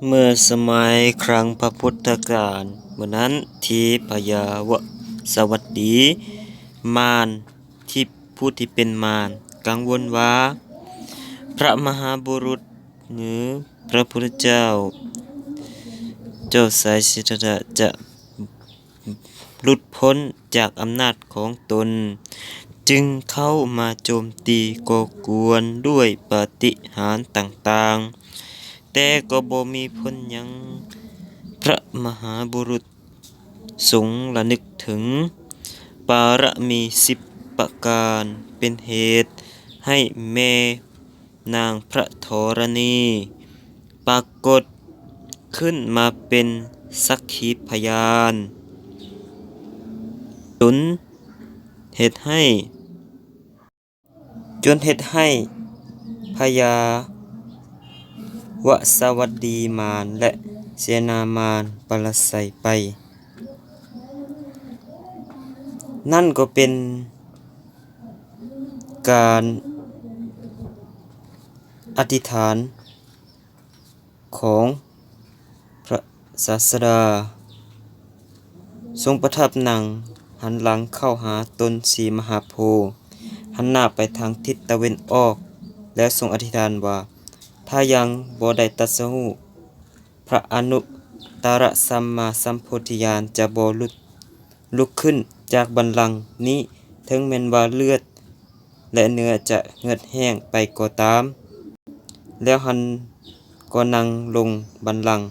เมื่อสมัยครั้งพระพุทธกาลเมื่อนั้นที่พญาวสวัสดีมารที่ผู้ที่เป็นมารกังวลว่าพระมหาบุรุษหรือพระพุทธเจ้าสายสิทธัตถะจะหลุดพ้นจากอำนาจของตนจึงเข้ามาโจมตีก่อกวนด้วยปาฏิหาริย์ต่างๆแต่ก็บ่มีผลหยังพระมหาบุรุษทรงระลึกถึงบารมี10ประการเป็นเหตุให้แม่นางพระธรณีปรากฏขึ้นมาเป็นสักขีพยานจนเฮ็ดให้พญาวสวัสดีมารและเสนามารปราศัยไปนั่นก็เป็นการอธิษฐานของพระศาสดาทรงประทับนั่งหันหลังเข้าหาต้นสีมหาโพธิ์หันหน้าไปทางทิศตะวันออกแล้วทรงอธิษฐานว่าถ้ายังบ่ได้ตรัสรู้พระอนุตตรสัมมาสัมโพธิญาณจะบ่ลุกขึ้นจากบัลลังก์นี้ถึงแม้นว่าเลือดและเนื้อจะเหือดแห้งไปก็ตามแล้วหันก็นั่งลงบัลลังก์